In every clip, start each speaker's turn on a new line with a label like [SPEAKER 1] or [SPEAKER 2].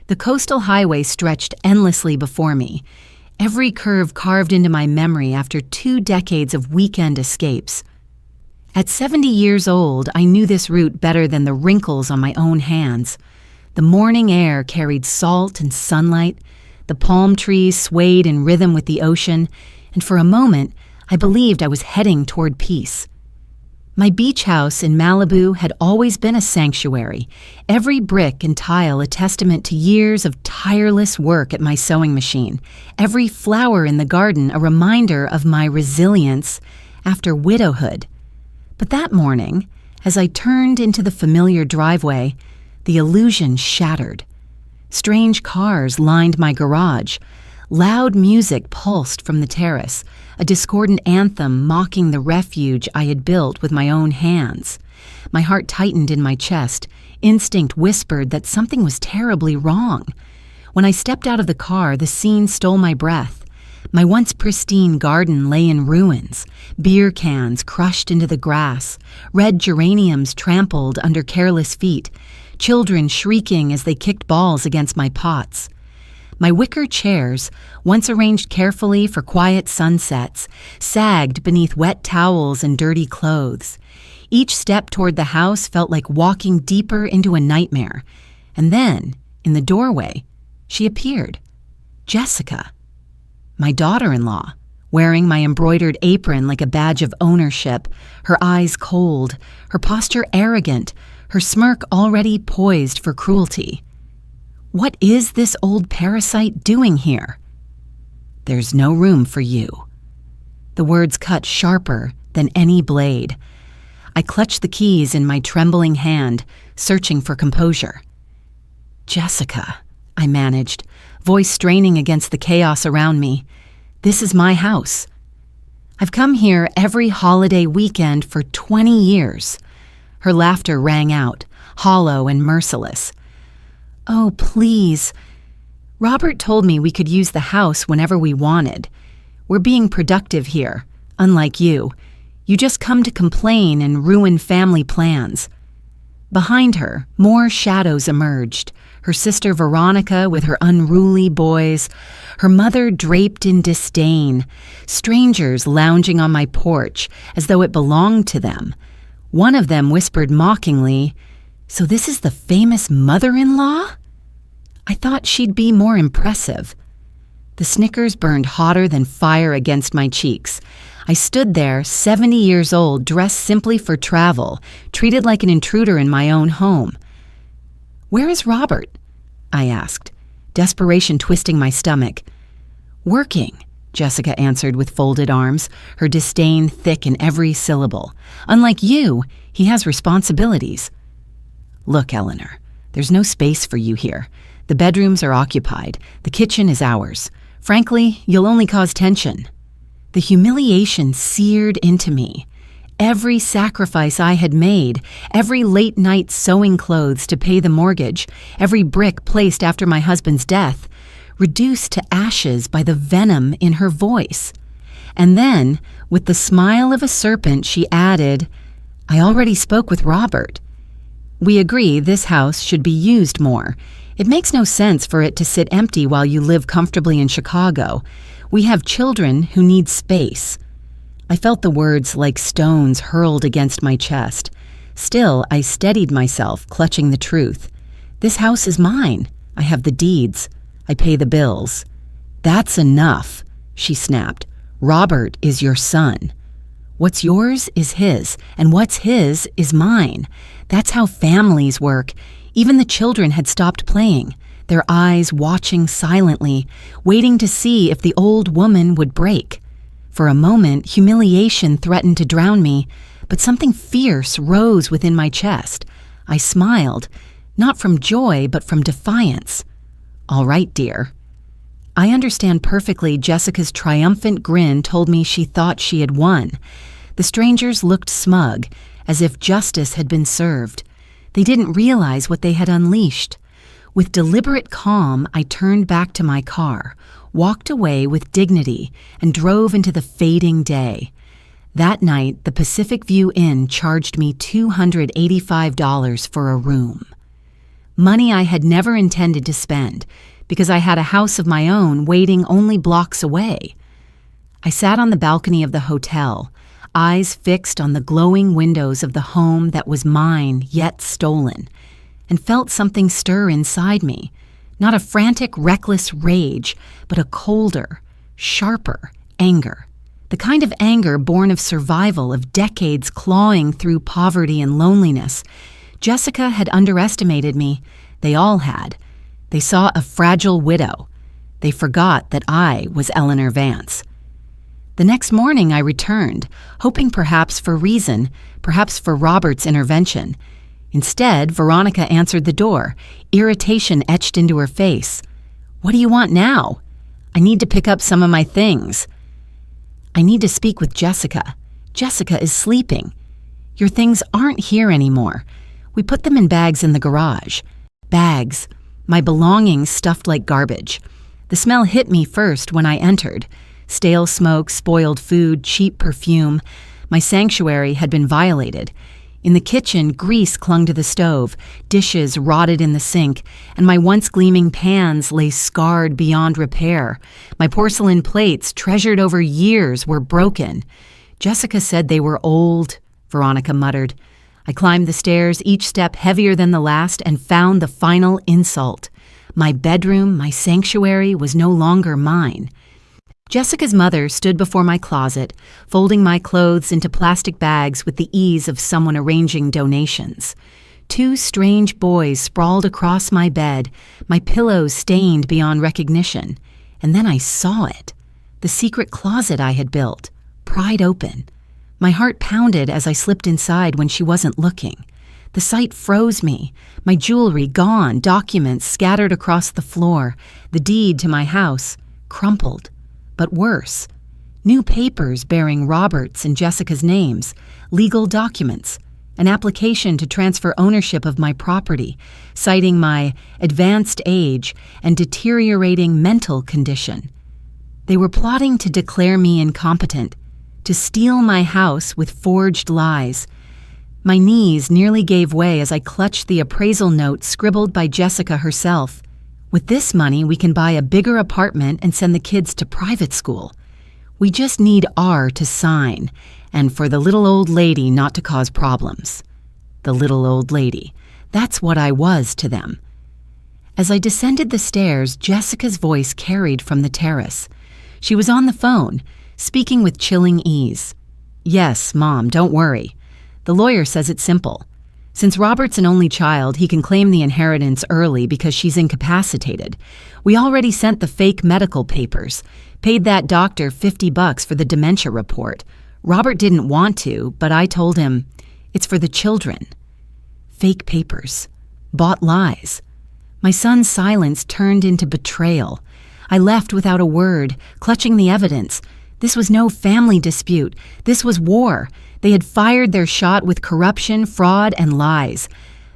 [SPEAKER 1] The coastal highway stretched endlessly before me, every curve carved into my memory after 2 decades of weekend escapes. At 70 years old, I knew this route better than the wrinkles on my own hands. The morning air carried salt and sunlight, the palm trees swayed in rhythm with the ocean, and for a moment, I believed I was heading toward peace. My beach house in Malibu had always been a sanctuary, every brick and tile a testament to years of tireless work at my sewing machine, every flower in the garden a reminder of my resilience after widowhood. But that morning, as I turned into the familiar driveway, the illusion shattered. Strange cars lined my garage. Loud music pulsed from the terrace, a discordant anthem mocking the refuge I had built with my own hands. My heart tightened in my chest. Instinct whispered that something was terribly wrong. When I stepped out of the car, the scene stole my breath. My once pristine garden lay in ruins, beer cans crushed into the grass, red geraniums trampled under careless feet, children shrieking as they kicked balls against my pots. My wicker chairs, once arranged carefully for quiet sunsets, sagged beneath wet towels and dirty clothes. Each step toward the house felt like walking deeper into a nightmare. And then, in the doorway, she appeared. Jessica, my daughter-in-law, wearing my embroidered apron like a badge of ownership, her eyes cold, her posture arrogant, her smirk already poised for cruelty. What is this old parasite doing here? There's no room for you. The words cut sharper than any blade. I clutched the keys in my trembling hand, searching for composure. Jessica, I managed, voice straining against the chaos around me. This is my house. I've come here every holiday weekend for 20 years. Her laughter rang out, hollow and merciless. Oh, please. Robert told me we could use the house whenever we wanted. We're being productive here, unlike you. You just come to complain and ruin family plans. Behind her, more shadows emerged. Her sister Veronica with her unruly boys, her mother draped in disdain, strangers lounging on my porch as though it belonged to them. One of them whispered mockingly, "So this is the famous mother-in-law?" I thought she'd be more impressive. The snickers burned hotter than fire against my cheeks. I stood there, 70 years old, dressed simply for travel, treated like an intruder in my own home. "Where is Robert?" I asked, desperation twisting my stomach. "Working," Jessica answered with folded arms, her disdain thick in every syllable. "Unlike you, he has responsibilities." "Look, Eleanor, there's no space for you here. The bedrooms are occupied. The kitchen is ours. Frankly, you'll only cause tension." The humiliation seared into me. Every sacrifice I had made, every late night sewing clothes to pay the mortgage, every brick placed after my husband's death, reduced to ashes by the venom in her voice. And then, with the smile of a serpent, she added, "I already spoke with Robert. We agree this house should be used more. It makes no sense for it to sit empty while you live comfortably in Chicago. We have children who need space." I felt the words like stones hurled against my chest. Still, I steadied myself, clutching the truth. This house is mine. I have the deeds. I pay the bills. "That's enough," she snapped. "Robert is your son. What's yours is his, and what's his is mine. That's how families work." Even the children had stopped playing, their eyes watching silently, waiting to see if the old woman would break. For a moment, humiliation threatened to drown me, but something fierce rose within my chest. I smiled, not from joy, but from defiance. "All right, dear." I understand perfectly Jessica's triumphant grin told me she thought she had won. The strangers looked smug, as if justice had been served. They didn't realize what they had unleashed. With deliberate calm, I turned back to my car, walked away with dignity, and drove into the fading day. That night, the Pacific View Inn charged me $285 for a room. money I had never intended to spend because I had a house of my own waiting only blocks away. I sat on the balcony of the hotel, eyes fixed on the glowing windows of the home that was mine yet stolen, and felt something stir inside me, not a frantic, reckless rage, but a colder, sharper anger. The kind of anger born of survival, of decades clawing through poverty and loneliness. Jessica had underestimated me. They all had. They saw a fragile widow. They forgot that I was Eleanor Vance. The next morning I returned, hoping perhaps for reason, perhaps for Robert's intervention. Instead, Veronica answered the door, irritation etched into her face. "What do you want now?" "I need to pick up some of my things." "I need to speak with Jessica. Jessica is sleeping." "Your things aren't here anymore. We put them in bags in the garage." Bags. My belongings stuffed like garbage. The smell hit me first when I entered. Stale smoke, spoiled food, cheap perfume. My sanctuary had been violated. In the kitchen, grease clung to the stove, dishes rotted in the sink, and my once gleaming pans lay scarred beyond repair. My porcelain plates, treasured over years, were broken. Jessica said they were old, Veronica muttered. I climbed the stairs, each step heavier than the last, and found the final insult. My bedroom, my sanctuary, was no longer mine. Jessica's mother stood before my closet, folding my clothes into plastic bags with the ease of someone arranging donations. Two strange boys sprawled across my bed, my pillows stained beyond recognition. And then I saw it. The secret closet I had built, pried open. My heart pounded as I slipped inside when she wasn't looking. The sight froze me. My jewelry gone, documents scattered across the floor, the deed to my house, crumpled. But worse, new papers bearing Robert's and Jessica's names, legal documents, an application to transfer ownership of my property, citing my advanced age and deteriorating mental condition. They were plotting to declare me incompetent, to steal my house with forged lies. My knees nearly gave way as I clutched the appraisal note scribbled by Jessica herself. With this money, we can buy a bigger apartment and send the kids to private school. We just need R to sign, and for the little old lady not to cause problems. The little old lady. That's what I was to them. As I descended the stairs, Jessica's voice carried from the terrace. She was on the phone, speaking with chilling ease. "Yes, Mom, don't worry. The lawyer says it's simple. Since Robert's an only child, he can claim the inheritance early because she's incapacitated. We already sent the fake medical papers, paid that doctor $50 for the dementia report. Robert didn't want to, but I told him, it's for the children." Fake papers. Bought lies. My son's silence turned into betrayal. I left without a word, clutching the evidence. This was no family dispute. This was war. They had fired their shot with corruption, fraud, and lies.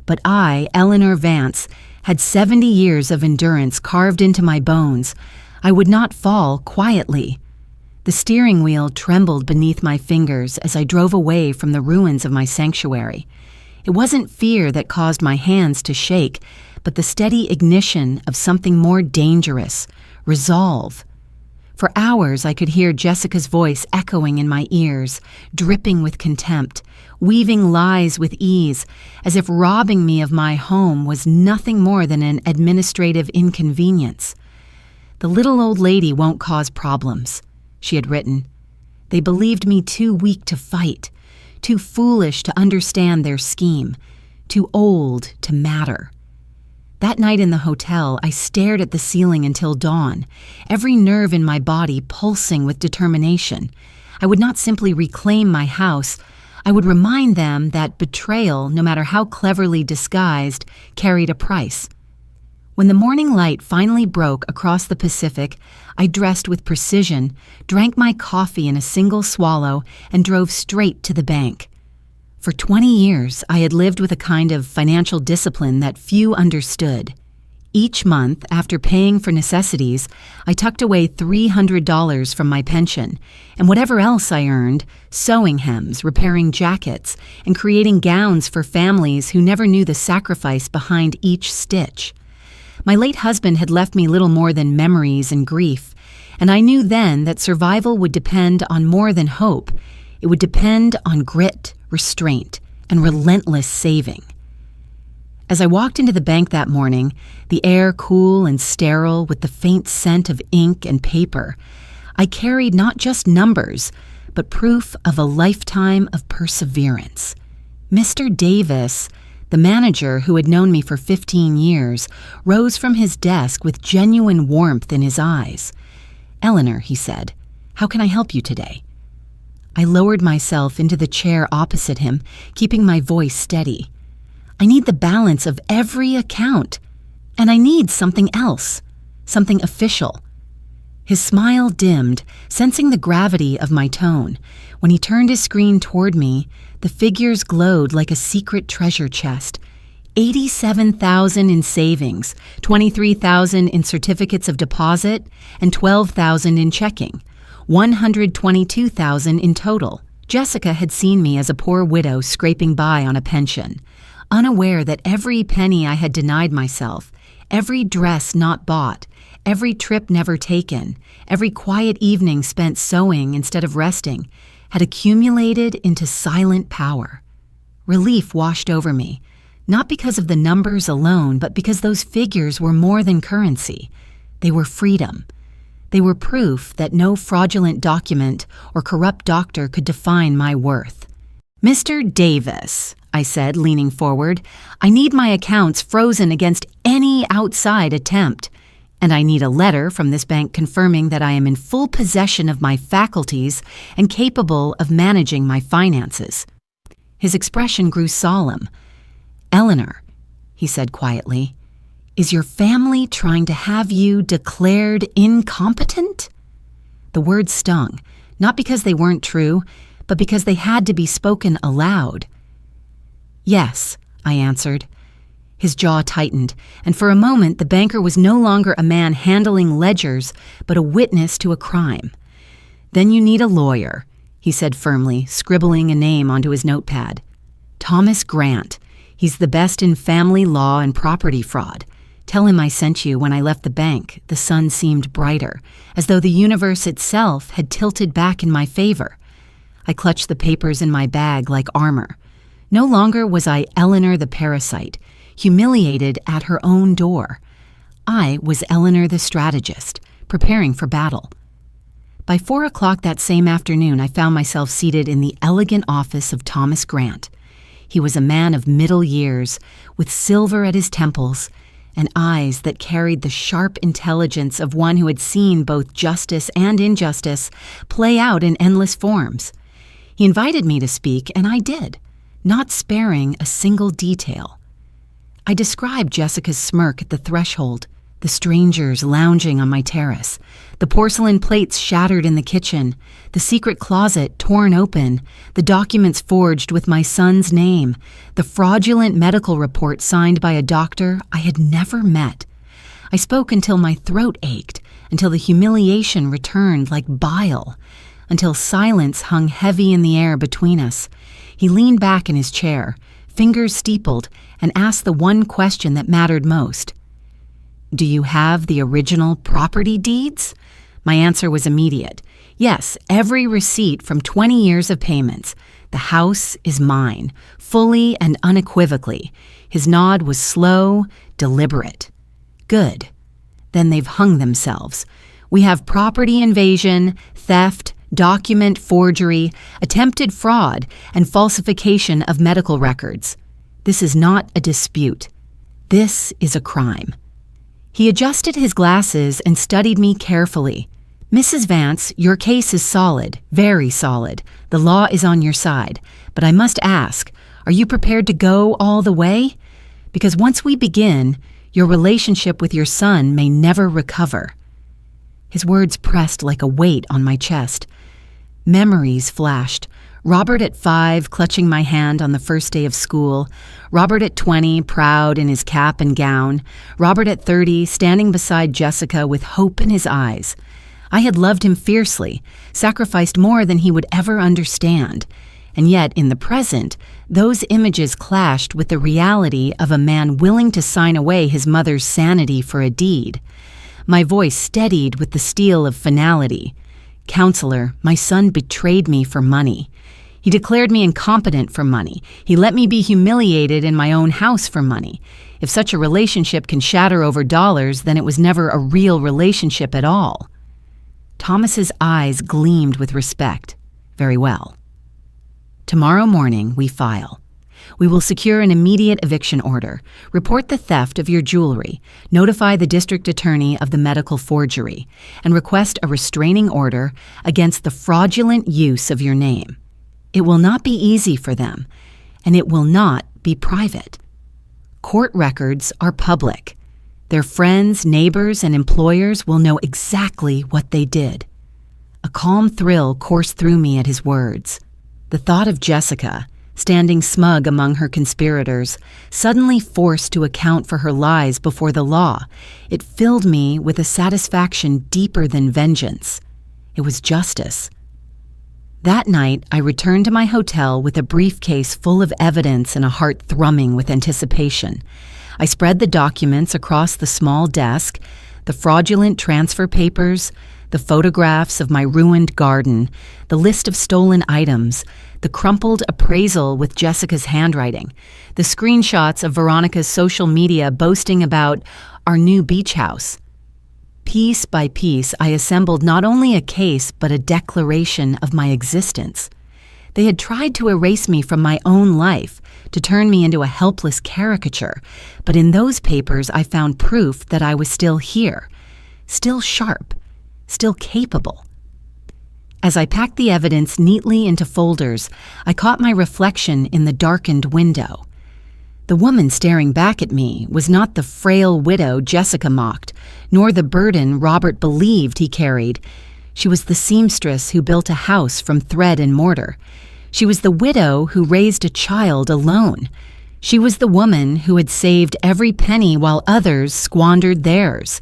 [SPEAKER 1] But I, Eleanor Vance, had 70 years of endurance carved into my bones. I would not fall quietly. The steering wheel trembled beneath my fingers as I drove away from the ruins of my sanctuary. It wasn't fear that caused my hands to shake, but the steady ignition of something more dangerous, resolve. For hours I could hear Jessica's voice echoing in my ears, dripping with contempt, weaving lies with ease, as if robbing me of my home was nothing more than an administrative inconvenience. "The little old lady won't cause problems," she had written. They believed me too weak to fight, too foolish to understand their scheme, too old to matter. That night in the hotel, I stared at the ceiling until dawn, every nerve in my body pulsing with determination. I would not simply reclaim my house. I would remind them that betrayal, no matter how cleverly disguised, carried a price. When the morning light finally broke across the Pacific, I dressed with precision, drank my coffee in a single swallow, and drove straight to the bank. For 20 years, I had lived with a kind of financial discipline that few understood. Each month, after paying for necessities, I tucked away $300 from my pension, and whatever else I earned, sewing hems, repairing jackets, and creating gowns for families who never knew the sacrifice behind each stitch. My late husband had left me little more than memories and grief, and I knew then that survival would depend on more than hope. It would depend on grit, restraint, and relentless saving. As I walked into the bank that morning, the air cool and sterile with the faint scent of ink and paper, I carried not just numbers, but proof of a lifetime of perseverance. Mr. Davis, the manager who had known me for 15 years, rose from his desk with genuine warmth in his eyes. "Eleanor," he said, "how can I help you today?" I lowered myself into the chair opposite him, keeping my voice steady. "I need the balance of every account, and I need something else, something official." His smile dimmed, sensing the gravity of my tone. When he turned his screen toward me, the figures glowed like a secret treasure chest. 87,000 in savings, 23,000 in certificates of deposit, and 12,000 in checking. 122,000 in total. Jessica had seen me as a poor widow scraping by on a pension, unaware that every penny I had denied myself, every dress not bought, every trip never taken, every quiet evening spent sewing instead of resting, had accumulated into silent power. Relief washed over me, not because of the numbers alone, but because those figures were more than currency. They were freedom. They were proof that no fraudulent document or corrupt doctor could define my worth. "Mr. Davis," I said, leaning forward, "I need my accounts frozen against any outside attempt, and I need a letter from this bank confirming that I am in full possession of my faculties and capable of managing my finances." His expression grew solemn. "Eleanor," he said quietly, "is your family trying to have you declared incompetent?" The words stung, not because they weren't true, but because they had to be spoken aloud. "Yes," I answered. His jaw tightened, and for a moment the banker was no longer a man handling ledgers, but a witness to a crime. "Then you need a lawyer," he said firmly, scribbling a name onto his notepad. "Thomas Grant. He's the best in family law and property fraud. Tell him I sent you." When I left the bank, the sun seemed brighter, as though the universe itself had tilted back in my favor. I clutched the papers in my bag like armor. No longer was I Eleanor the parasite, humiliated at her own door. I was Eleanor the strategist, preparing for battle. By 4 o'clock that same afternoon, I found myself seated in the elegant office of Thomas Grant. He was a man of middle years, with silver at his temples, and eyes that carried the sharp intelligence of one who had seen both justice and injustice play out in endless forms. He invited me to speak, and I did, not sparing a single detail. I described Jessica's smirk at the threshold, the strangers lounging on my terrace, the porcelain plates shattered in the kitchen, the secret closet torn open, the documents forged with my son's name, the fraudulent medical report signed by a doctor I had never met. I spoke until my throat ached, until the humiliation returned like bile, until silence hung heavy in the air between us. He leaned back in his chair, fingers steepled, and asked the one question that mattered most. "Do you have the original property deeds?" My answer was immediate. "Yes, every receipt from 20 years of payments. The house is mine, fully and unequivocally." His nod was slow, deliberate. "Good. Then they've hung themselves. We have property invasion, theft, document forgery, attempted fraud, and falsification of medical records. This is not a dispute. This is a crime." He adjusted his glasses and studied me carefully. "Mrs. Vance, your case is solid, very solid. The law is on your side. But I must ask, are you prepared to go all the way? Because once we begin, your relationship with your son may never recover." His words pressed like a weight on my chest. Memories flashed, Robert at 5, clutching my hand on the first day of school. Robert at 20, proud in his cap and gown. Robert at 30, standing beside Jessica with hope in his eyes. I had loved him fiercely, sacrificed more than he would ever understand. And yet, in the present, those images clashed with the reality of a man willing to sign away his mother's sanity for a deed. My voice steadied with the steel of finality. "Counselor, my son betrayed me for money. He declared me incompetent for money. He let me be humiliated in my own house for money. If such a relationship can shatter over dollars, then it was never a real relationship at all." Thomas's eyes gleamed with respect. "Very well. Tomorrow morning, we file. We will secure an immediate eviction order, report the theft of your jewelry, notify the district attorney of the medical forgery, and request a restraining order against the fraudulent use of your name. It will not be easy for them, and it will not be private. Court records are public. Their friends, neighbors, and employers will know exactly what they did." A calm thrill coursed through me at his words. The thought of Jessica, standing smug among her conspirators, suddenly forced to account for her lies before the law, it filled me with a satisfaction deeper than vengeance. It was justice. That night, I returned to my hotel with a briefcase full of evidence and a heart thrumming with anticipation. I spread the documents across the small desk, the fraudulent transfer papers, the photographs of my ruined garden, the list of stolen items, the crumpled appraisal with Jessica's handwriting, the screenshots of Veronica's social media boasting about our new beach house. Piece by piece, I assembled not only a case but a declaration of my existence. They had tried to erase me from my own life, to turn me into a helpless caricature, but in those papers I found proof that I was still here, still sharp, still capable. As I packed the evidence neatly into folders, I caught my reflection in the darkened window. The woman staring back at me was not the frail widow Jessica mocked, nor the burden Robert believed he carried. She was the seamstress who built a house from thread and mortar. She was the widow who raised a child alone. She was the woman who had saved every penny while others squandered theirs.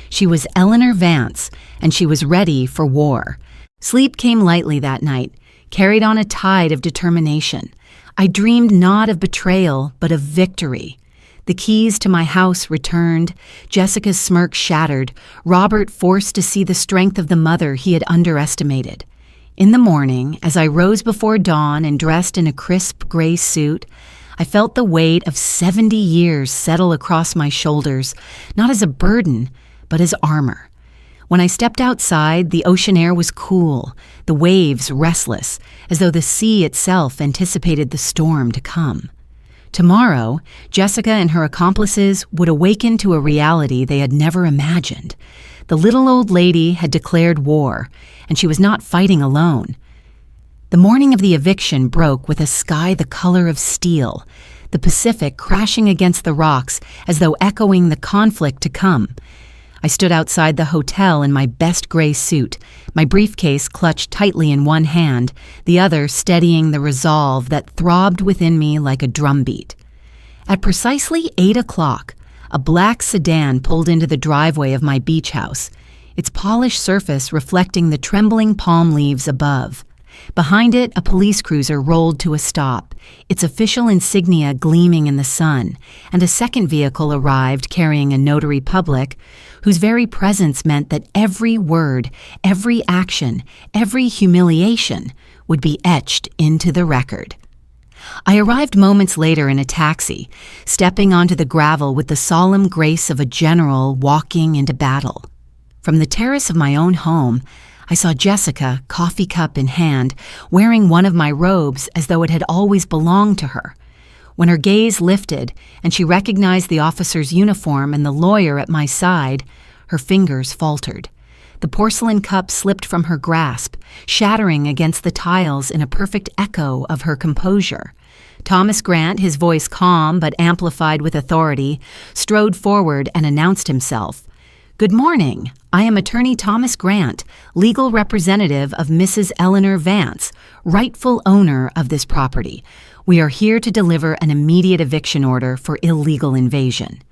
[SPEAKER 1] She was Eleanor Vance, and she was ready for war. Sleep came lightly that night, carried on a tide of determination. I dreamed not of betrayal, but of victory. The keys to my house returned, Jessica's smirk shattered, Robert forced to see the strength of the mother he had underestimated. In the morning, as I rose before dawn and dressed in a crisp gray suit, I felt the weight of 70 years settle across my shoulders, not as a burden, but as armor. When I stepped outside, the ocean air was cool, the waves restless, as though the sea itself anticipated the storm to come. Tomorrow, Jessica and her accomplices would awaken to a reality they had never imagined. The little old lady had declared war, and she was not fighting alone. The morning of the eviction broke with a sky the color of steel, the Pacific crashing against the rocks as though echoing the conflict to come. I stood outside the hotel in my best gray suit, my briefcase clutched tightly in one hand, the other steadying the resolve that throbbed within me like a drumbeat. At precisely 8 o'clock, a black sedan pulled into the driveway of my beach house, its polished surface reflecting the trembling palm leaves above. Behind it, a police cruiser rolled to a stop, its official insignia gleaming in the sun, and a second vehicle arrived carrying a notary public, whose very presence meant that every word, every action, every humiliation would be etched into the record. I arrived moments later in a taxi, stepping onto the gravel with the solemn grace of a general walking into battle. From the terrace of my own home, I saw Jessica, coffee cup in hand, wearing one of my robes as though it had always belonged to her. When her gaze lifted and she recognized the officer's uniform and the lawyer at my side, her fingers faltered. The porcelain cup slipped from her grasp, shattering against the tiles in a perfect echo of her composure. Thomas Grant, his voice calm but amplified with authority, strode forward and announced himself. Good morning. I am Attorney Thomas Grant, legal representative of Mrs. Eleanor Vance, rightful owner of this property. We are here to deliver an immediate eviction order for illegal invasion.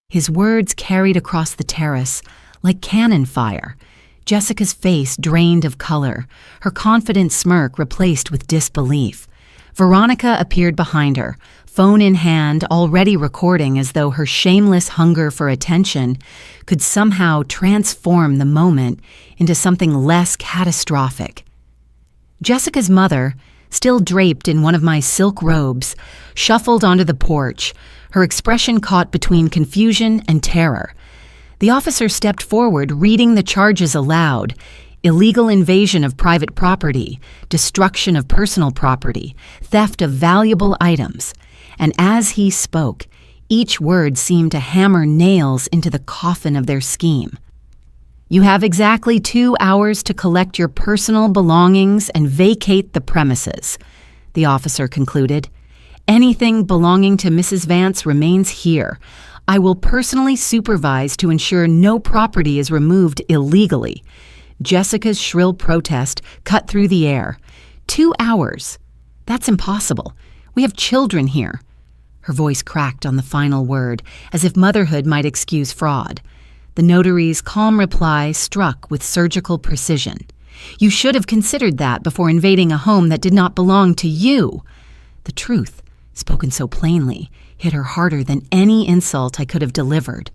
[SPEAKER 1] His words carried across the terrace like cannon fire. Jessica's face drained of color, her confident smirk replaced with disbelief. Veronica appeared behind her, phone in hand, already recording as though her shameless hunger for attention could somehow transform the moment into something less catastrophic. Jessica's mother, still draped in one of my silk robes, shuffled onto the porch, her expression caught between confusion and terror. The officer stepped forward, reading the charges aloud: illegal invasion of private property, destruction of personal property, theft of valuable items. And as he spoke, each word seemed to hammer nails into the coffin of their scheme. You have exactly 2 hours to collect your personal belongings and vacate the premises, the officer concluded. Anything belonging to Mrs. Vance remains here. I will personally supervise to ensure no property is removed illegally. Jessica's shrill protest cut through the air. 2 hours. That's impossible. We have children here. Her voice cracked on the final word, as if motherhood might excuse fraud. The notary's calm reply struck with surgical precision. You should have considered that before invading a home that did not belong to you. The truth, spoken so plainly, hit her harder than any insult I could have delivered.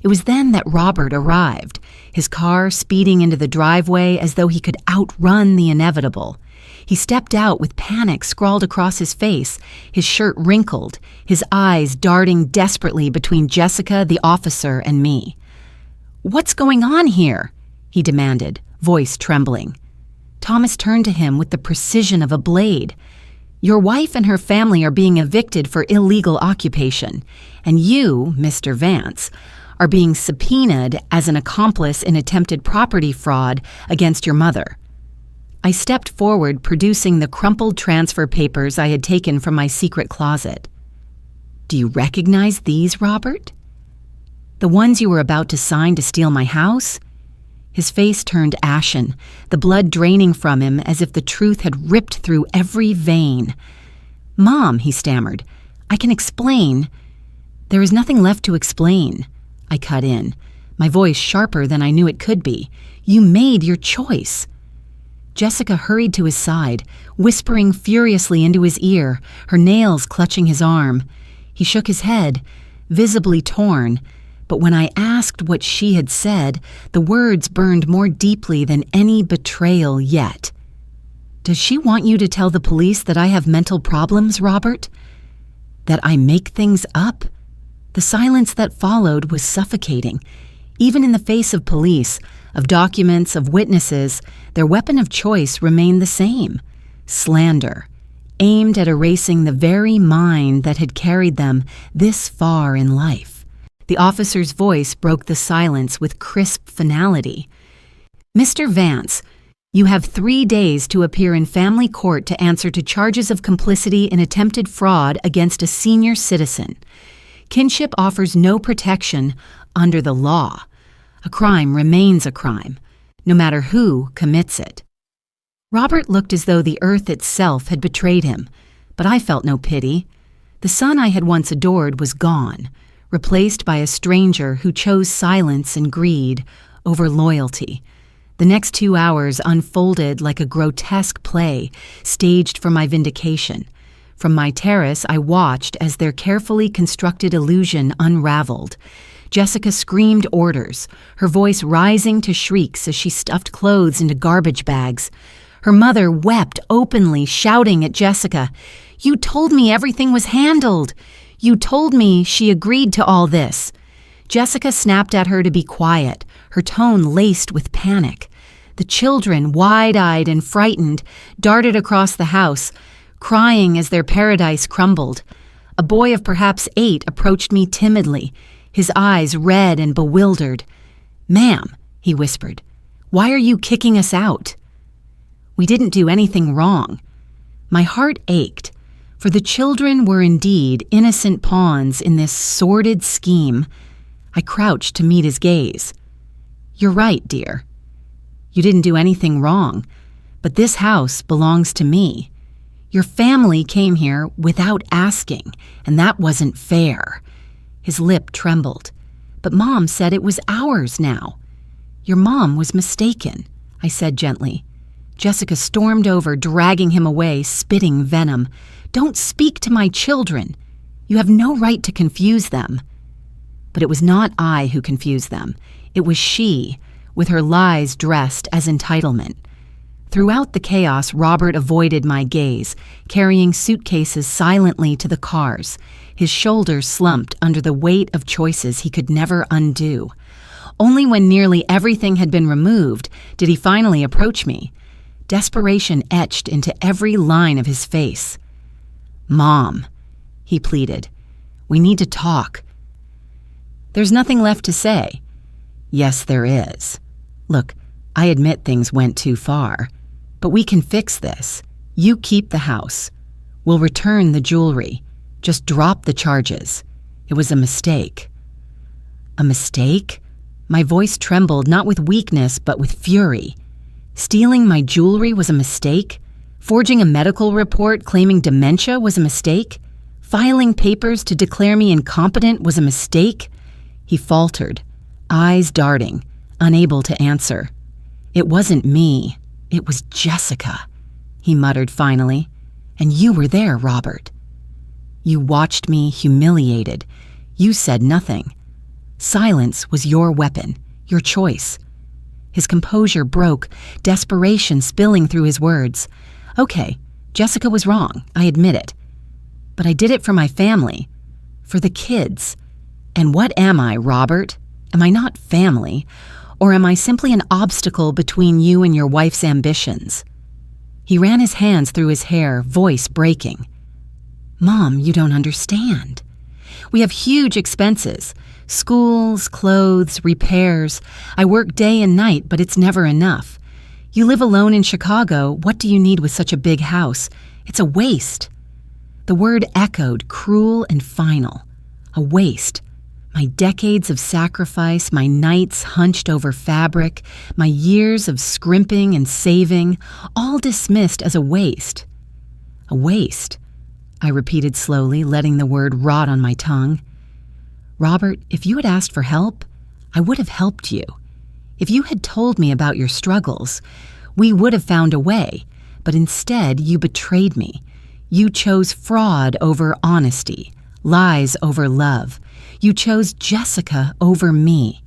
[SPEAKER 1] It was then that Robert arrived, his car speeding into the driveway as though he could outrun the inevitable. He stepped out with panic scrawled across his face, his shirt wrinkled, his eyes darting desperately between Jessica, the officer, and me. "What's going on here?" he demanded, voice trembling. Thomas turned to him with the precision of a blade. "Your wife and her family are being evicted for illegal occupation, and you, Mr. Vance, are being subpoenaed as an accomplice in attempted property fraud against your mother." I stepped forward, producing the crumpled transfer papers I had taken from my secret closet. "Do you recognize these, Robert? The ones you were about to sign to steal my house?" His face turned ashen, the blood draining from him as if the truth had ripped through every vein. "Mom," he stammered, "I can explain." "There is nothing left to explain," I cut in, my voice sharper than I knew it could be. "You made your choice." Jessica hurried to his side, whispering furiously into his ear, her nails clutching his arm. He shook his head, visibly torn, but when I asked what she had said, the words burned more deeply than any betrayal yet. "Does she want you to tell the police that I have mental problems, Robert? That I make things up?" The silence that followed was suffocating. Even in the face of police, of documents, of witnesses, their weapon of choice remained the same: slander, aimed at erasing the very mind that had carried them this far in life. The officer's voice broke the silence with crisp finality. "Mr. Vance, you have 3 days to appear in family court to answer to charges of complicity in attempted fraud against a senior citizen. Kinship offers no protection under the law. A crime remains a crime, no matter who commits it." Robert looked as though the earth itself had betrayed him, but I felt no pity. The son I had once adored was gone, replaced by a stranger who chose silence and greed over loyalty. The next 2 hours unfolded like a grotesque play, staged for my vindication. From my terrace, I watched as their carefully constructed illusion unraveled. Jessica screamed orders, her voice rising to shrieks as she stuffed clothes into garbage bags. Her mother wept openly, shouting at Jessica, "You told me everything was handled. You told me she agreed to all this." Jessica snapped at her to be quiet, her tone laced with panic. The children, wide-eyed and frightened, darted across the house, crying as their paradise crumbled. A boy of perhaps 8 approached me timidly, his eyes red and bewildered. "Ma'am," he whispered, "why are you kicking us out?" We didn't do anything wrong. My heart ached, for the children were indeed innocent pawns in this sordid scheme. I crouched to meet his gaze. "You're right, dear. You didn't do anything wrong, but this house belongs to me. Your family came here without asking, and that wasn't fair." His lip trembled. "But Mom said it was ours now." "Your mom was mistaken," I said gently. Jessica stormed over, dragging him away, spitting venom. "Don't speak to my children. You have no right to confuse them." But it was not I who confused them. It was she, with her lies dressed as entitlement. Throughout the chaos, Robert avoided my gaze, carrying suitcases silently to the cars. His shoulders slumped under the weight of choices he could never undo. Only when nearly everything had been removed did he finally approach me. Desperation etched into every line of his face. "Mom," he pleaded, "we need to talk." "There's nothing left to say." "Yes, there is. Look, I admit things went too far, but we can fix this. You keep the house. We'll return the jewelry. Just drop the charges. It was a mistake." "A mistake?" My voice trembled, not with weakness, but with fury. Stealing my jewelry was a mistake? Forging a medical report claiming dementia was a mistake? Filing papers to declare me incompetent was a mistake? He faltered, eyes darting, unable to answer. "It wasn't me. It was Jessica," he muttered finally. "And you were there, Robert. You watched me humiliated. You said nothing. Silence was your weapon, your choice." His composure broke, desperation spilling through his words. "Okay, Jessica was wrong, I admit it. But I did it for my family, for the kids. And what am I, Robert? Am I not family? Or am I simply an obstacle between you and your wife's ambitions?" He ran his hands through his hair, voice breaking. "Mom, you don't understand. We have huge expenses. Schools, clothes, repairs. I work day and night, but it's never enough. You live alone in Chicago. What do you need with such a big house? It's a waste." The word echoed, cruel and final. A waste. My decades of sacrifice, my nights hunched over fabric, my years of scrimping and saving, all dismissed as a waste. A waste, I repeated slowly, letting the word rot on my tongue. "Robert, if you had asked for help, I would have helped you. If you had told me about your struggles, we would have found a way, but instead you betrayed me. You chose fraud over honesty, lies over love. You chose Jessica over me."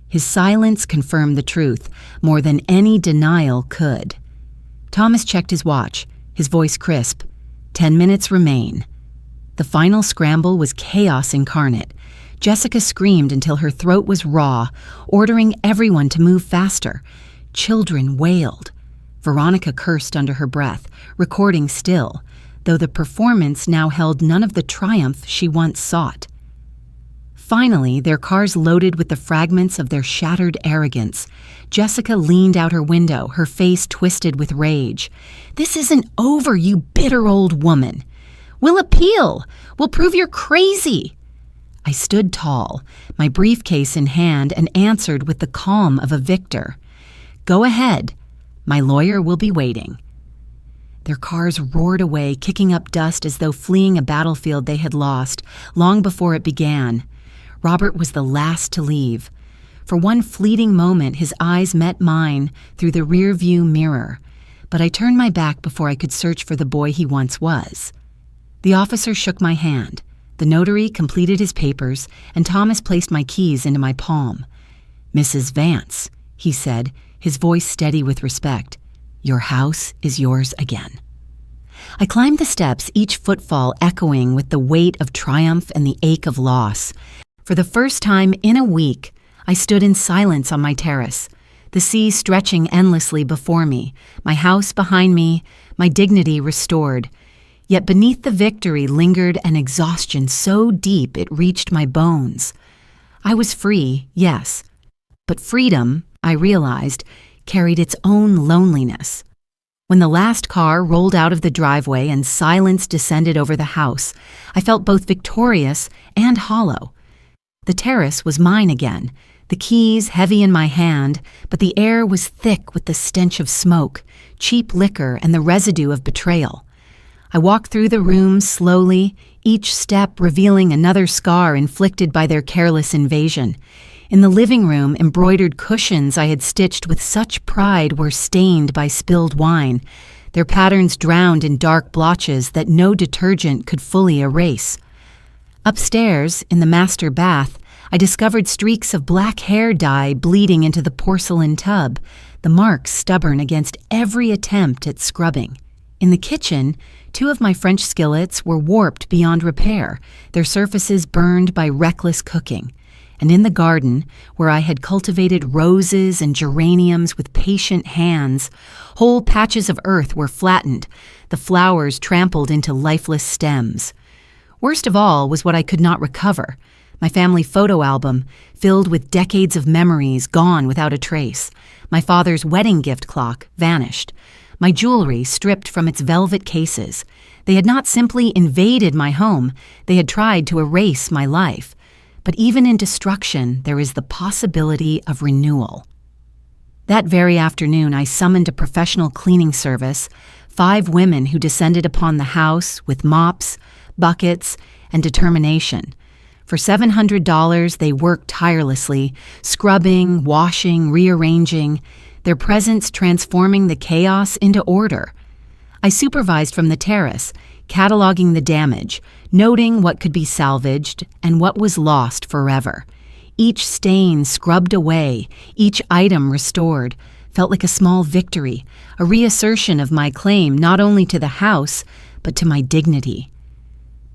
[SPEAKER 1] His silence confirmed the truth more than any denial could. Thomas checked his watch, his voice crisp. 10 minutes remain. The final scramble was chaos incarnate. Jessica screamed until her throat was raw, ordering everyone to move faster. Children wailed. Veronica cursed under her breath, recording still, though the performance now held none of the triumph she once sought. Finally, their cars loaded with the fragments of their shattered arrogance. Jessica leaned out her window, her face twisted with rage. "This isn't over, you bitter old woman. We'll appeal. We'll prove you're crazy." I stood tall, my briefcase in hand, and answered with the calm of a victor. "Go ahead. My lawyer will be waiting." Their cars roared away, kicking up dust as though fleeing a battlefield they had lost, long before it began. Robert was the last to leave. For one fleeting moment, his eyes met mine through the rear-view mirror, but I turned my back before I could search for the boy he once was. The officer shook my hand. The notary completed his papers, and Thomas placed my keys into my palm. "Mrs. Vance," he said, his voice steady with respect, "your house is yours again." I climbed the steps, each footfall echoing with the weight of triumph and the ache of loss. For the first time in a week, I stood in silence on my terrace, the sea stretching endlessly before me, my house behind me, my dignity restored. Yet beneath the victory lingered an exhaustion so deep it reached my bones. I was free, yes, but freedom, I realized, carried its own loneliness. When the last car rolled out of the driveway and silence descended over the house, I felt both victorious and hollow. The terrace was mine again, the keys heavy in my hand, but the air was thick with the stench of smoke, cheap liquor, and the residue of betrayal. I walked through the room slowly, each step revealing another scar inflicted by their careless invasion. In the living room, embroidered cushions I had stitched with such pride were stained by spilled wine, their patterns drowned in dark blotches that no detergent could fully erase. Upstairs, in the master bath, I discovered streaks of black hair dye bleeding into the porcelain tub, the marks stubborn against every attempt at scrubbing. In the kitchen, 2 of my French skillets were warped beyond repair, their surfaces burned by reckless cooking. And in the garden, where I had cultivated roses and geraniums with patient hands, whole patches of earth were flattened, the flowers trampled into lifeless stems. Worst of all was what I could not recover, my family photo album, filled with decades of memories gone without a trace. My father's wedding gift clock vanished. My jewelry stripped from its velvet cases. They had not simply invaded my home, they had tried to erase my life. But even in destruction, there is the possibility of renewal. That very afternoon, I summoned a professional cleaning service, 5 women who descended upon the house with mops, buckets, and determination. For $700, they worked tirelessly, scrubbing, washing, rearranging, their presence transforming the chaos into order. I supervised from the terrace, cataloging the damage, noting what could be salvaged and what was lost forever. Each stain scrubbed away, each item restored, felt like a small victory, a reassertion of my claim not only to the house, but to my dignity.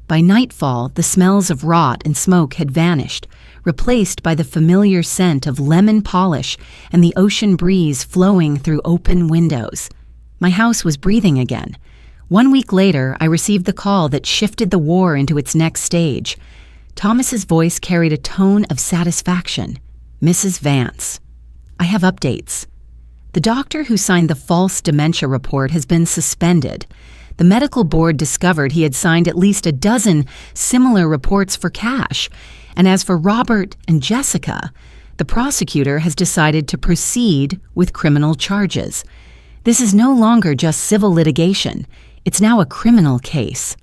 [SPEAKER 1] By nightfall, the smells of rot and smoke had vanished, replaced by the familiar scent of lemon polish and the ocean breeze flowing through open windows. My house was breathing again. 1 week later, I received the call that shifted the war into its next stage. Thomas's voice carried a tone of satisfaction. "Mrs. Vance, I have updates. The doctor who signed the false dementia report has been suspended. The medical board discovered he had signed at least a dozen similar reports for cash. And as for Robert and Jessica, the prosecutor has decided to proceed with criminal charges. This is no longer just civil litigation. It's now a criminal case."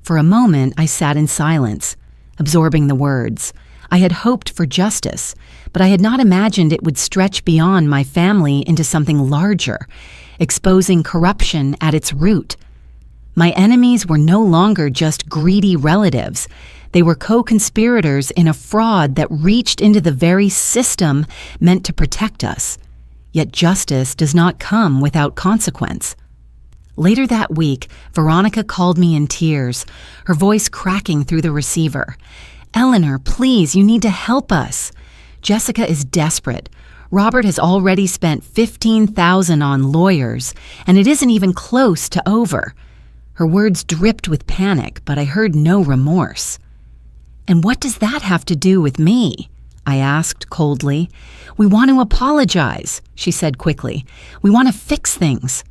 [SPEAKER 1] For a moment, I sat in silence, absorbing the words. I had hoped for justice, but I had not imagined it would stretch beyond my family into something larger, exposing corruption at its root. My enemies were no longer just greedy relatives. They were co-conspirators in a fraud that reached into the very system meant to protect us. Yet justice does not come without consequence. Later that week, Veronica called me in tears, her voice cracking through the receiver. "Eleanor, please, you need to help us. Jessica is desperate. Robert has already spent $15,000 on lawyers, and it isn't even close to over." Her words dripped with panic, but I heard no remorse. "And what does that have to do with me?" I asked coldly. "We want to apologize," she said quickly. "We want to fix things."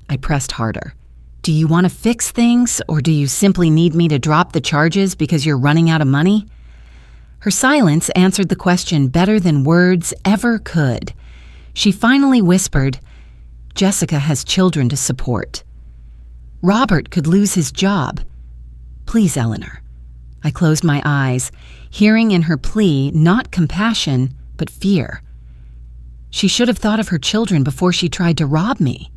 [SPEAKER 1] I pressed harder. "Do you want to fix things, or do you simply need me to drop the charges because you're running out of money?" Her silence answered the question better than words ever could. She finally whispered, "Jessica has children to support. Robert could lose his job. Please, Eleanor." I closed my eyes, hearing in her plea not compassion, but fear. She should have thought of her children before she tried to rob me.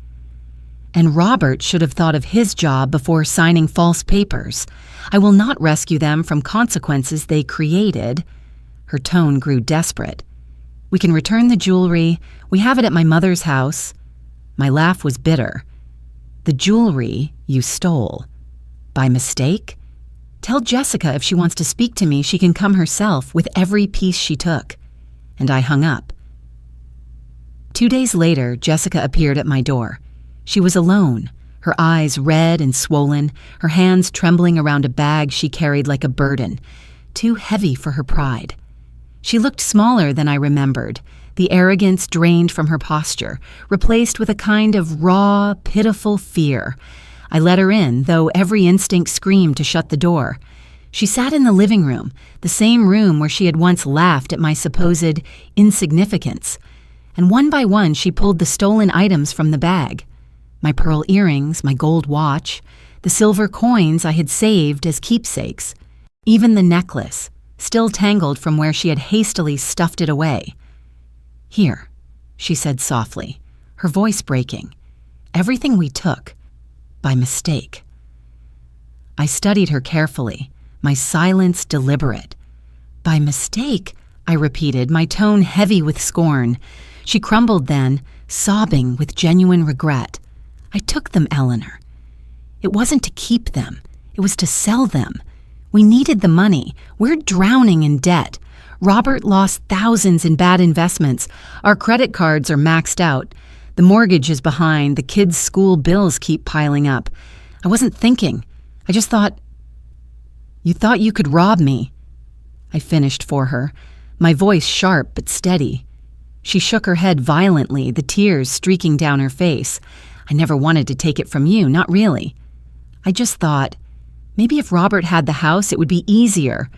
[SPEAKER 1] And Robert should have thought of his job before signing false papers. I will not rescue them from consequences they created. Her tone grew desperate. "We can return the jewelry. We have it at my mother's house." My laugh was bitter. "The jewelry you stole. By mistake? Tell Jessica if she wants to speak to me, she can come herself with every piece she took." And I hung up. 2 days later, Jessica appeared at my door. She was alone, her eyes red and swollen, her hands trembling around a bag she carried like a burden, too heavy for her pride. She looked smaller than I remembered, the arrogance drained from her posture, replaced with a kind of raw, pitiful fear. I let her in, though every instinct screamed to shut the door. She sat in the living room, the same room where she had once laughed at my supposed insignificance, and one by one she pulled the stolen items from the bag. My pearl earrings, my gold watch, the silver coins I had saved as keepsakes, even the necklace, still tangled from where she had hastily stuffed it away. "Here," she said softly, her voice breaking. "Everything we took, by mistake." I studied her carefully, my silence deliberate. "By mistake," I repeated, my tone heavy with scorn. She crumbled then, sobbing with genuine regret. "I took them, Eleanor. It wasn't to keep them. It was to sell them. We needed the money. We're drowning in debt. Robert lost thousands in bad investments. Our credit cards are maxed out. The mortgage is behind. The kids' school bills keep piling up. I wasn't thinking. I just thought..." "You thought you could rob me," I finished for her, my voice sharp but steady. She shook her head violently, the tears streaking down her face. "I never wanted to take it from you, not really. I just thought, maybe if Robert had the house, it would be easier.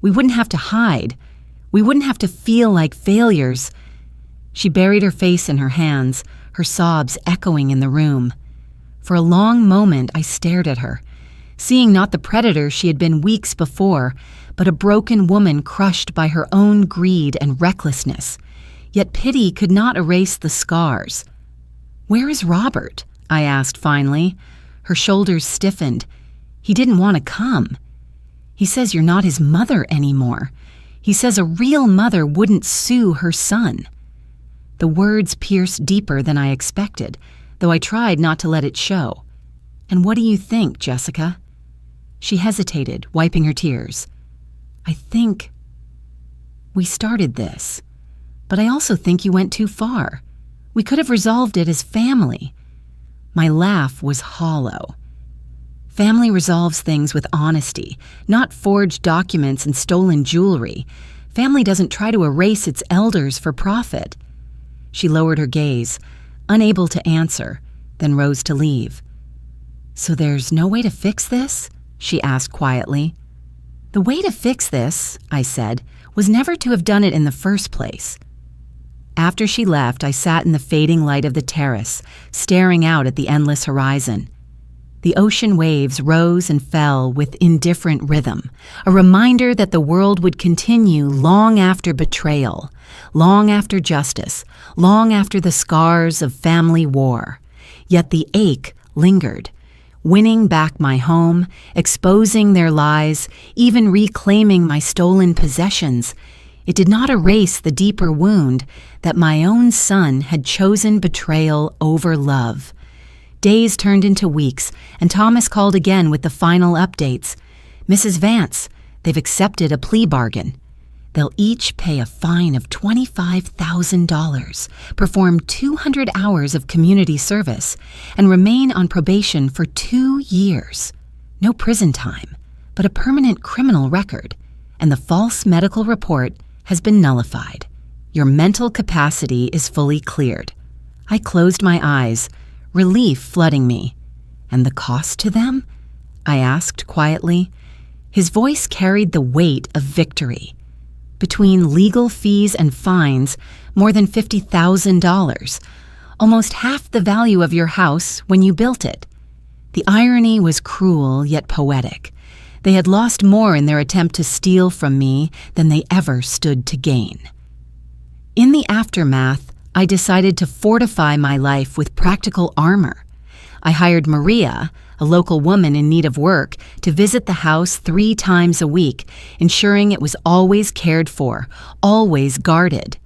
[SPEAKER 1] We wouldn't have to hide. We wouldn't have to feel like failures." She buried her face in her hands, her sobs echoing in the room. For a long moment, I stared at her, seeing not the predator she had been weeks before, but a broken woman crushed by her own greed and recklessness. Yet pity could not erase the scars. "Where is Robert?" I asked finally. Her shoulders stiffened. "He didn't want to come. He says you're not his mother anymore. He says a real mother wouldn't sue her son." The words pierced deeper than I expected, though I tried not to let it show. "And what do you think, Jessica?" She hesitated, wiping her tears. "I think we started this, but I also think you went too far. We could have resolved it as family." My laugh was hollow. Family resolves things with honesty, not forged documents and stolen jewelry. Family doesn't try to erase its elders for profit. She lowered her gaze, unable to answer, then rose to leave. "So there's no way to fix this?" she asked quietly. "The way to fix this," I said, "was never to have done it in the first place." After she left, I sat in the fading light of the terrace, staring out at the endless horizon. The ocean waves rose and fell with indifferent rhythm, a reminder that the world would continue long after betrayal, long after justice, long after the scars of family war. Yet the ache lingered, winning back my home, exposing their lies, even reclaiming my stolen possessions. It did not erase the deeper wound that my own son had chosen betrayal over love. Days turned into weeks, and Thomas called again with the final updates. "Mrs. Vance, they've accepted a plea bargain. They'll each pay a fine of $25,000, perform 200 hours of community service, and remain on probation for 2 years. No prison time, but a permanent criminal record, and the false medical report has been nullified. Your mental capacity is fully cleared." I closed my eyes, relief flooding me. "And the cost to them?" I asked quietly. His voice carried the weight of victory. "Between legal fees and fines, more than $50,000, almost half the value of your house when you built it." The irony was cruel yet poetic. They had lost more in their attempt to steal from me than they ever stood to gain. In the aftermath, I decided to fortify my life with practical armor. I hired Maria, a local woman in need of work, to visit the house 3 times a week, ensuring it was always cared for, always guarded.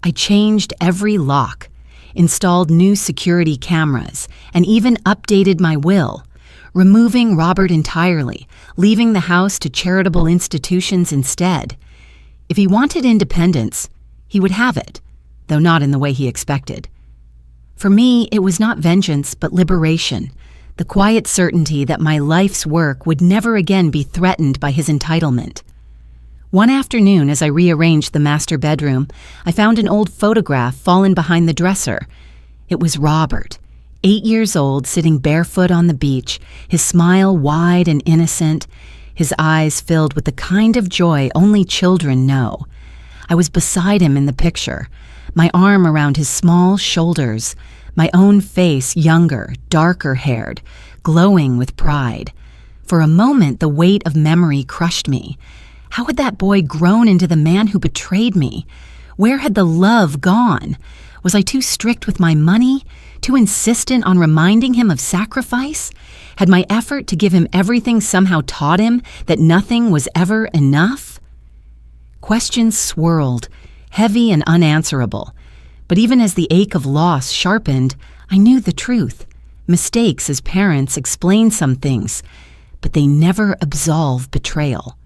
[SPEAKER 1] I changed every lock, installed new security cameras, and even updated my will, removing Robert entirely, leaving the house to charitable institutions instead. If he wanted independence, he would have it, though not in the way he expected. For me, it was not vengeance, but liberation, the quiet certainty that my life's work would never again be threatened by his entitlement. One afternoon, as I rearranged the master bedroom, I found an old photograph fallen behind the dresser. It was Robert, 8 years old, sitting barefoot on the beach, his smile wide and innocent. his eyes filled with the kind of joy only children know. I was beside him in the picture, my arm around his small shoulders, my own face younger, darker-haired, glowing with pride. For a moment, the weight of memory crushed me. How had that boy grown into the man who betrayed me? Where had the love gone? Was I too strict with my money? Too insistent on reminding him of sacrifice? Had my effort to give him everything somehow taught him that nothing was ever enough? Questions swirled, heavy and unanswerable. But even as the ache of loss sharpened, I knew the truth. Mistakes as parents explain some things, but they never absolve betrayal.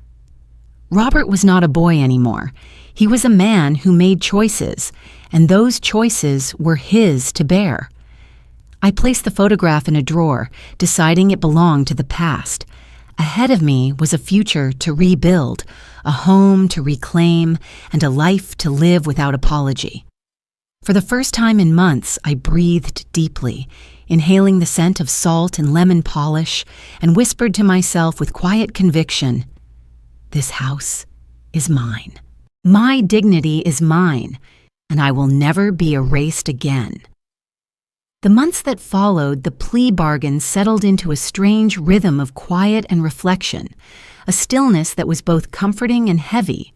[SPEAKER 1] Robert was not a boy anymore. He was a man who made choices, and those choices were his to bear. I placed the photograph in a drawer, deciding it belonged to the past. Ahead of me was a future to rebuild, a home to reclaim, and a life to live without apology. For the first time in months, I breathed deeply, inhaling the scent of salt and lemon polish, and whispered to myself with quiet conviction, "This house is mine. My dignity is mine, and I will never be erased again." The months that followed, the plea bargain settled into a strange rhythm of quiet and reflection, a stillness that was both comforting and heavy.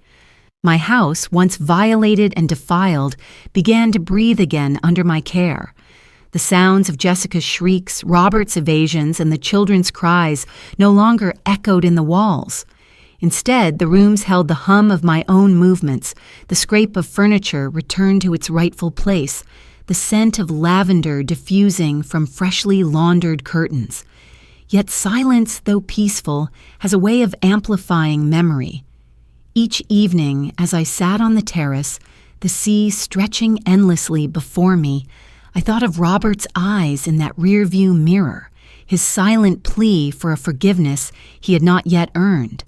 [SPEAKER 1] My house, once violated and defiled, began to breathe again under my care. The sounds of Jessica's shrieks, Robert's evasions, and the children's cries no longer echoed in the walls. Instead, the rooms held the hum of my own movements, the scrape of furniture returned to its rightful place, the scent of lavender diffusing from freshly laundered curtains. Yet silence, though peaceful, has a way of amplifying memory. Each evening, as I sat on the terrace, the sea stretching endlessly before me, I thought of Robert's eyes in that rearview mirror, his silent plea for a forgiveness he had not yet earned.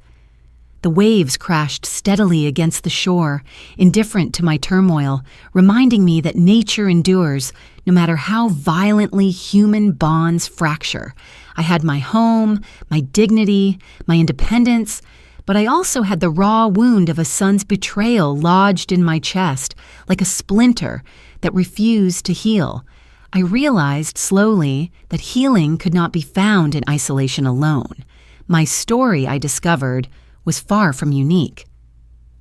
[SPEAKER 1] The waves crashed steadily against the shore, indifferent to my turmoil, reminding me that nature endures no matter how violently human bonds fracture. I had my home, my dignity, my independence, but I also had the raw wound of a son's betrayal lodged in my chest, like a splinter that refused to heal. I realized slowly that healing could not be found in isolation alone. My story, I discovered, was far from unique.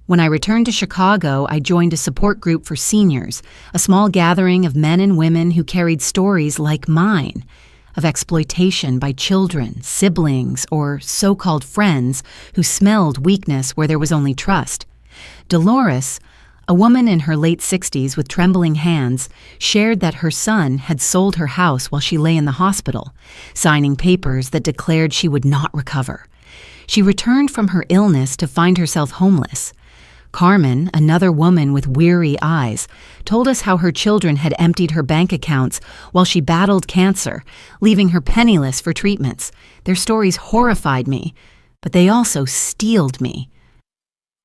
[SPEAKER 1] When I returned to Chicago, I joined a support group for seniors, a small gathering of men and women who carried stories like mine, of exploitation by children, siblings, or so-called friends who smelled weakness where there was only trust. Dolores, a woman in her late 60s with trembling hands, shared that her son had sold her house while she lay in the hospital, signing papers that declared she would not recover. She returned from her illness to find herself homeless. Carmen, another woman with weary eyes, told us how her children had emptied her bank accounts while she battled cancer, leaving her penniless for treatments. Their stories horrified me, but they also steeled me.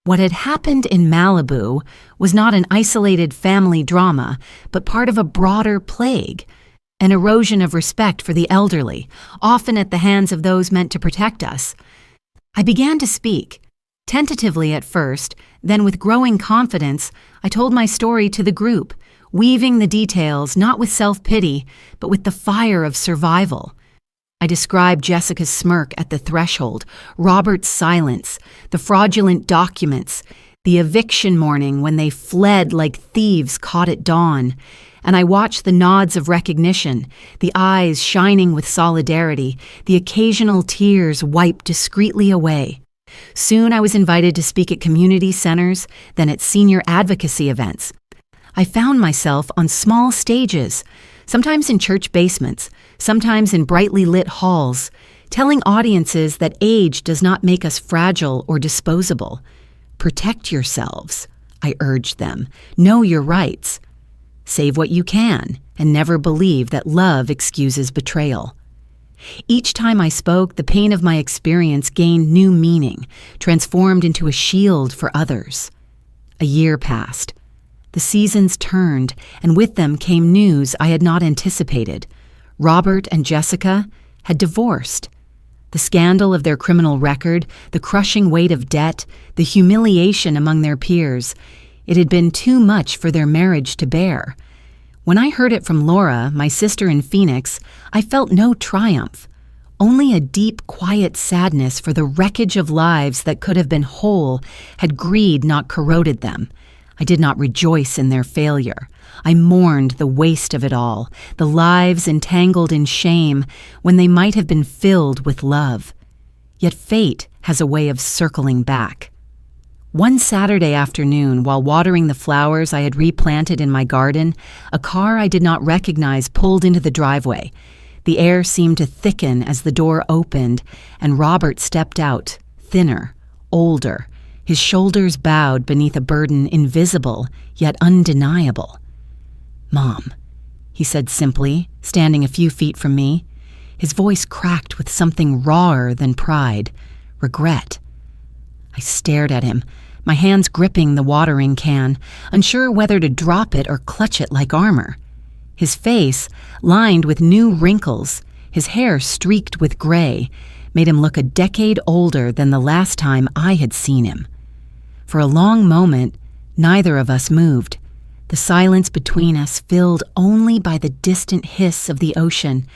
[SPEAKER 1] What had happened in Malibu was not an isolated family drama, but part of a broader plague, an erosion of respect for the elderly, often at the hands of those meant to protect us. I began to speak, tentatively at first, then with growing confidence, I told my story to the group, weaving the details not with self-pity, but with the fire of survival. I described Jessica's smirk at the threshold, Robert's silence, the fraudulent documents, the eviction morning when they fled like thieves caught at dawn, and I watched the nods of recognition, the eyes shining with solidarity, the occasional tears wiped discreetly away. Soon I was invited to speak at community centers, then at senior advocacy events. I found myself on small stages, sometimes in church basements, sometimes in brightly lit halls, telling audiences that age does not make us fragile or disposable. Protect yourselves, I urged them. Know your rights. Save what you can, and never believe that love excuses betrayal. Each time I spoke, the pain of my experience gained new meaning, transformed into a shield for others. A year passed. The seasons turned, and with them came news I had not anticipated. Robert and Jessica had divorced. The scandal of their criminal record, the crushing weight of debt, the humiliation among their peers. It had been too much for their marriage to bear. When I heard it from Laura, my sister in Phoenix, I felt no triumph. Only a deep, quiet sadness for the wreckage of lives that could have been whole had greed not corroded them. I did not rejoice in their failure. I mourned the waste of it all, the lives entangled in shame when they might have been filled with love. Yet fate has a way of circling back. One Saturday afternoon, while watering the flowers I had replanted in my garden, a car I did not recognize pulled into the driveway. The air seemed to thicken as the door opened, and Robert stepped out, thinner, older, his shoulders bowed beneath a burden invisible yet undeniable. "Mom," he said simply, standing a few feet from me. His voice cracked with something rawer than pride, regret. I stared at him, my hands gripping the watering can, unsure whether to drop it or clutch it like armor. His face, lined with new wrinkles, his hair streaked with gray, made him look a decade older than the last time I had seen him. For a long moment, neither of us moved, the silence between us filled only by the distant hiss of the ocean.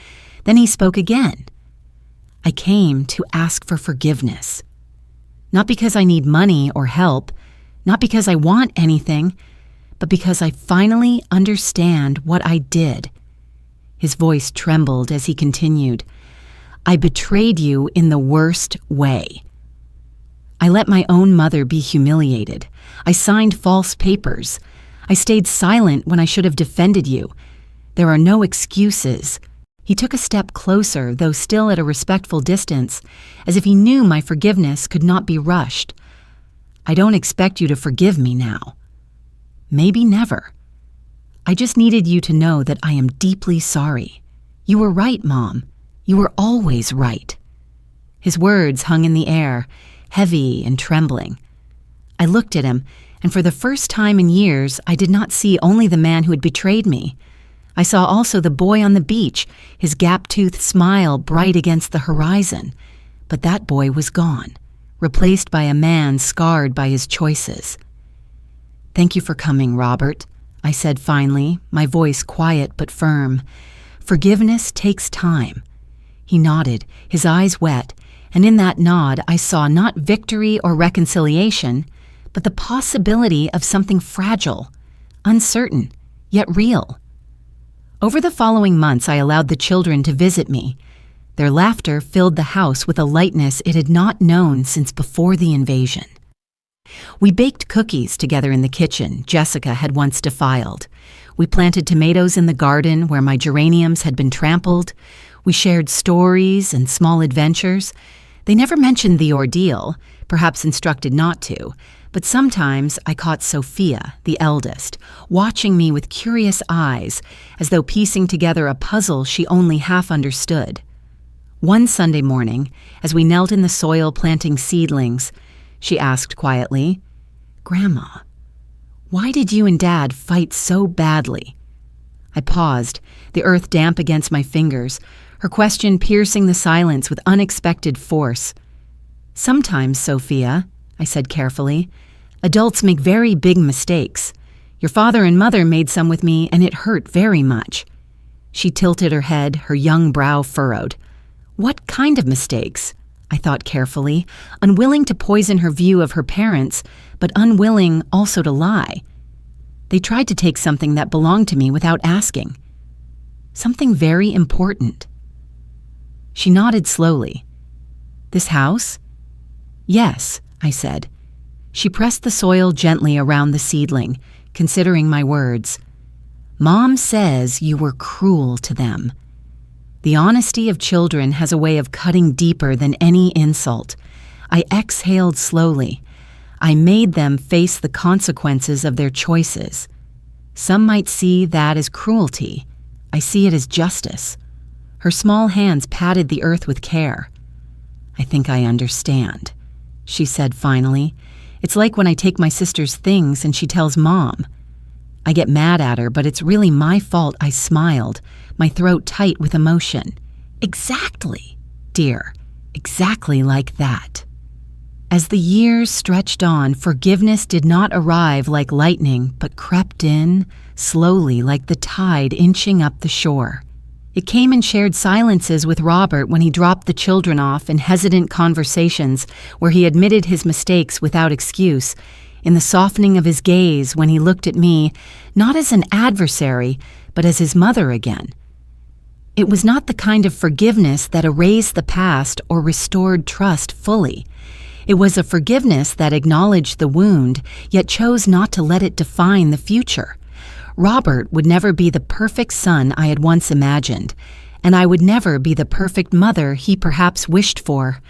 [SPEAKER 1] Then he spoke again. "I came to ask for forgiveness. Not because I need money or help, not because I want anything, but because I finally understand what I did." His voice trembled as he continued. "I betrayed you in the worst way. I let my own mother be humiliated. I signed false papers. I stayed silent when I should have defended you. There are no excuses." He took a step closer, though still at a respectful distance, as if he knew my forgiveness could not be rushed. "I don't expect you to forgive me now. Maybe never. I just needed you to know that I am deeply sorry. You were right, Mom. You were always right." His words hung in the air, heavy and trembling. I looked at him, and for the first time in years, I did not see only the man who had betrayed me. I saw also the boy on the beach, his gap-toothed smile bright against the horizon. But that boy was gone, replaced by a man scarred by his choices. "Thank you for coming, Robert," I said finally, my voice quiet but firm. "Forgiveness takes time." He nodded, his eyes wet, and in that nod I saw not victory or reconciliation, but the possibility of something fragile, uncertain, yet real. Over the following months I allowed the children to visit me. Their laughter filled the house with a lightness it had not known since before the invasion. We baked cookies together in the kitchen Jessica had once defiled. We planted tomatoes in the garden where my geraniums had been trampled. We shared stories and small adventures. They never mentioned the ordeal, perhaps instructed not to, but sometimes I caught Sophia, the eldest, watching me with curious eyes, as though piecing together a puzzle she only half understood. One Sunday morning, as we knelt in the soil planting seedlings, she asked quietly, "Grandma, why did you and Dad fight so badly?" I paused, the earth damp against my fingers, her question piercing the silence with unexpected force. "Sometimes, Sophia," I said carefully, "adults make very big mistakes. Your father and mother made some with me, and it hurt very much." She tilted her head, her young brow furrowed. "What kind of mistakes?" I thought carefully, unwilling to poison her view of her parents, but unwilling also to lie. "They tried to take something that belonged to me without asking. Something very important." She nodded slowly. "This house?" "Yes," I said. She pressed the soil gently around the seedling, considering my words. "Mom says you were cruel to them." The honesty of children has a way of cutting deeper than any insult. I exhaled slowly. I made them face the consequences of their choices. Some might see that as cruelty. I see it as justice. Her small hands patted the earth with care. "I think I understand," she said finally. "It's like when I take my sister's things and she tells Mom. I get mad at her, but it's really my fault." I smiled, my throat tight with emotion. "Exactly, dear. exactly like that. As the years stretched on, forgiveness did not arrive like lightning, but crept in, slowly like the tide inching up the shore. It came in shared silences with Robert when he dropped the children off, in hesitant conversations where he admitted his mistakes without excuse, in the softening of his gaze when he looked at me, not as an adversary, but as his mother again. It was not the kind of forgiveness that erased the past or restored trust fully. It was a forgiveness that acknowledged the wound, yet chose not to let it define the future. Robert would never be the perfect son I had once imagined, and I would never be the perfect mother he perhaps wished for.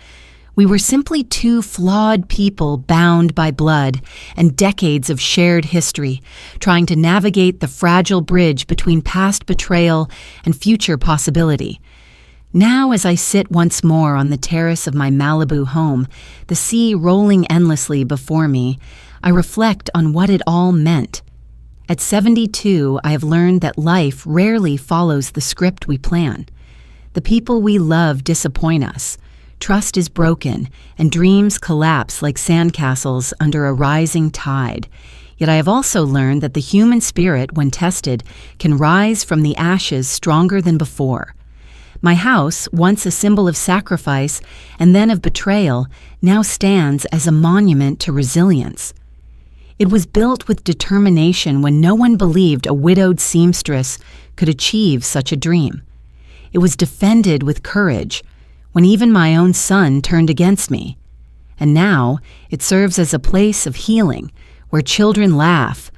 [SPEAKER 1] We were simply two flawed people bound by blood and decades of shared history, trying to navigate the fragile bridge between past betrayal and future possibility. Now, as I sit once more on the terrace of my Malibu home, the sea rolling endlessly before me, I reflect on what it all meant. At 72, I have learned that life rarely follows the script we plan. The people we love disappoint us. Trust is broken, and dreams collapse like sandcastles under a rising tide. Yet I have also learned that the human spirit, when tested, can rise from the ashes stronger than before. My house, once a symbol of sacrifice and then of betrayal, now stands as a monument to resilience. It was built with determination when no one believed a widowed seamstress could achieve such a dream. It was defended with courage when even my own son turned against me. And now it serves as a place of healing, where children laugh,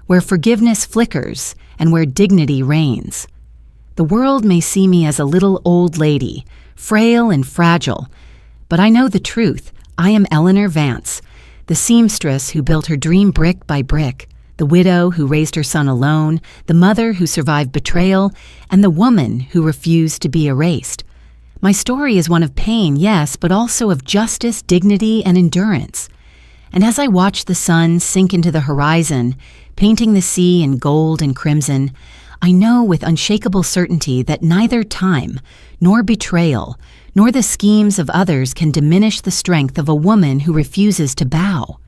[SPEAKER 1] where forgiveness flickers, and where dignity reigns. The world may see me as a little old lady, frail and fragile, but I know the truth. I am Eleanor Vance, the seamstress who built her dream brick by brick, the widow who raised her son alone, the mother who survived betrayal, and the woman who refused to be erased. My story is one of pain, yes, but also of justice, dignity, and endurance. And as I watch the sun sink into the horizon, painting the sea in gold and crimson, I know with unshakable certainty that neither time, nor betrayal, nor the schemes of others can diminish the strength of a woman who refuses to bow.